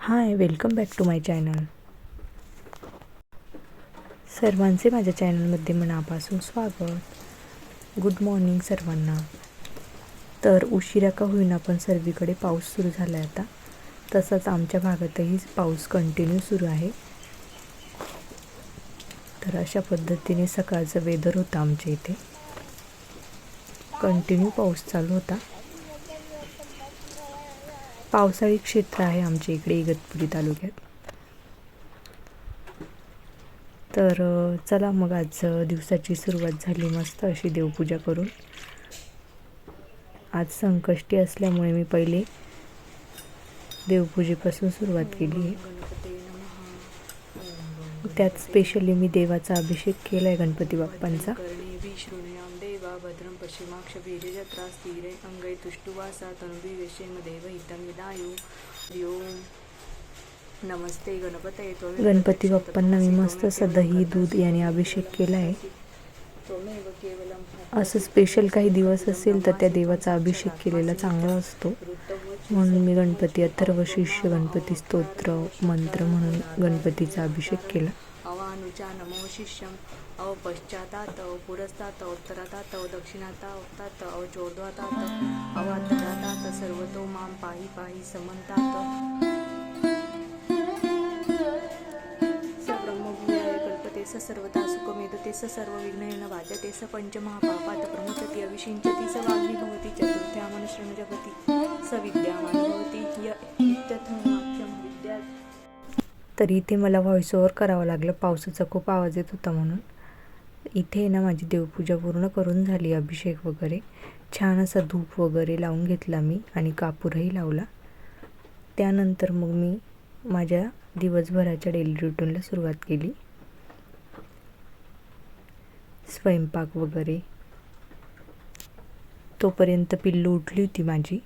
High, welcome back to my channel. सर्वांचे माझ्या चॅनलमध्ये मनापासून स्वागत. गुड मॉर्निंग सर्वांना. तर उशिरा का होईना पण सर्वीकडे पाऊस सुरू झाला आहे आता. तसंच आमच्या भागातही पाऊस कंटिन्यू सुरू आहे. तर अशा पद्धतीने सकाळचं वेदर होतं आमच्या इथे. कंटिन्यू पाऊस चालू होता. पावसाळी क्षेत्र आहे आमच्या इकडे इगतपुरी तालुक्यात. तर चला मग आज दिवसाची सुरुवात झाली मस्त अशी देवपूजा करून. आज संकष्टी असल्यामुळे मी पहिले देवपूजेपासून सुरुवात केली आहे. त्यात स्पेशली मी देवाचा अभिषेक केला आहे गणपती बाप्पांचा. भद्रं पश्चिमाक्षभिर्यजत्रा स्थिरे अंगै तुष्टुवासा तनुभिवेशेम देवहितं विदायु. ओम नमस्ते गणपतये. गणपती बाप्पांना मी मस्त असं दही दूध याने अभिषेक केला आहे. असं स्पेशल काही दिवस असेल तर त्या देवाचा अभिषेक केलेला चांगला असतो, म्हणून मी गणपती अथर्वशीर्ष गणपती स्तोत्र मंत्र म्हणून गणपतीचा अभिषेक केला. अवानुचा नमो शिष्यम अव पश्चातात अव पुरस्तात उत्तरातात अव दक्षिणातात अव चोर्ध्वातात अव अधरातात सर्वतो मां पाहि पाहि समंतात. स सर्वदा सुखमेधते स सर्व विघ्नेन बाध्यते स पंचमहापापात् प्रमुचति अविषिञ्चति स वाग्मी भवति चतुर्थ्या मनुष्यं जगति स विद्यावान् भवति इत्यर्थवाक्यं विद्या. तर इथे मला व्हॉइस ओव्हर करावं लागलं, पावसाचा खूप आवाज येत होता म्हणून. इथे ना माझी देवपूजा पूर्ण करून झाली. अभिषेक वगैरे छान असा धूप वगैरे लावून घेतला मी आणि कापूरही लावला. त्यानंतर मग मी माझ्या दिवसभराच्या डेली रुटीनला सुरुवात केली. स्वयंपाक वगैरे. तोपर्यंत पिल्लू उठली होती माझी.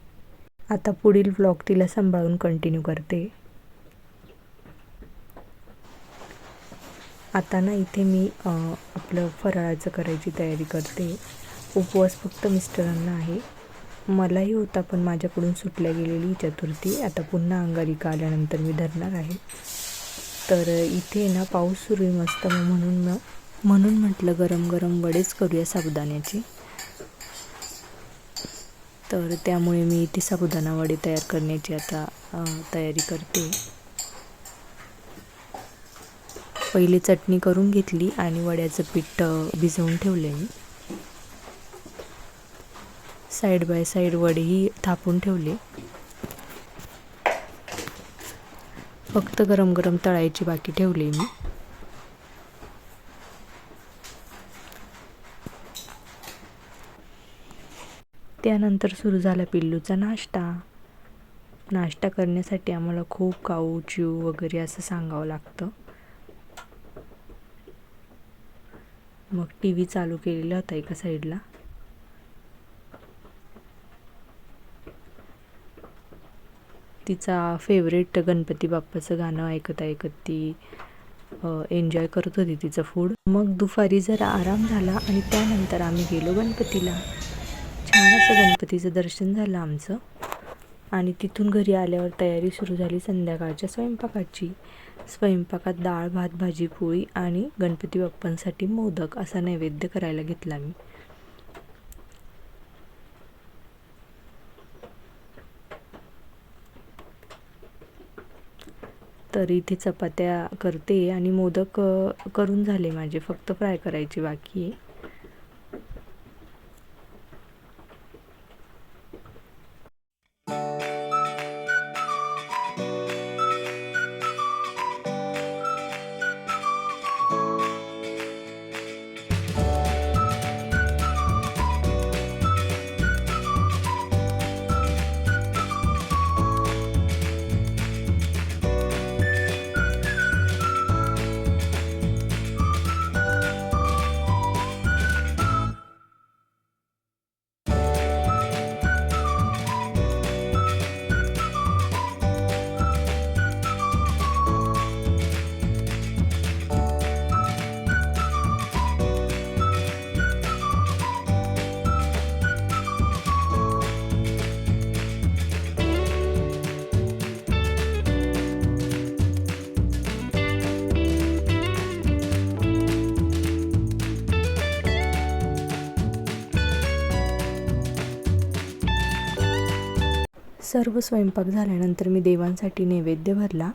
आता पुढील व्लॉग तिला सांभाळून कंटिन्यू करते. आता ना इथे मी आपलं फराळाचं करायची तयारी करते. उपवास फक्त मिस्टरांना आहे, मलाही होता पण माझ्याकडून सुटल्या गेलेली चतुर्थी. आता पुन्हा अंगारिका आल्यानंतर मी धरणार आहे. तर इथे ना पाऊस सुरू आहे मस्त, म्हणून म्हटलं गरम गरम वडेच करूया साबुदाण्याचे. तर त्यामुळे मी इथे साबुदाणा वडे तयार करण्याची आता तयारी करते. पहिले चटणी करून घेतली आणि वड्याचं पीठ भिजवून ठेवले मी. साईड बाय साईड वडेही थापून ठेवले. फक्त गरम गरम तळायची बाकी ठेवले मी. त्यानंतर सुरू झाला पिल्लूचा नाश्ता करण्यासाठी आम्हाला खूप काऊ चिव वगैरे असं सांगावं लागतं. मग टी व्ही चालू केलेला होता एका साईडला. तिचा फेवरेट गणपती बाप्पाचं गाणं ऐकत ऐकत ती एन्जॉय करत होती तिचं फूड. मग दुपारी जरा आराम झाला आणि त्यानंतर आम्ही गेलो गणपतीला. छान असं गणपतीचं दर्शन झालं आमचं आणि तिथून घरी आल्यावर तयारी सुरू झाली संध्याकाळच्या स्वयंपाकाची. स्वयंपाकात डाळ भात भाजी पोळी आणि गणपती बाप्पांसाठी मोदक असा नैवेद्य करायला घेतला मी. तर इथे चपात्या करते आणि मोदक करून झाले माझे, फक्त फ्राय करायचे बाकी आहे. सर्व स्वयंपाक झाल्यानंतर मी देवांसाठी नैवेद्य भरला,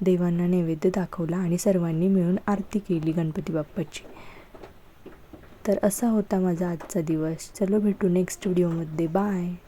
देवांना नैवेद्य दाखवला आणि सर्वांनी मिळून आरती केली गणपती बाप्पाची. तर असा होता माझा आजचा दिवस. चलो भेटू नेक्स्ट व्हिडिओमध्ये. बाय.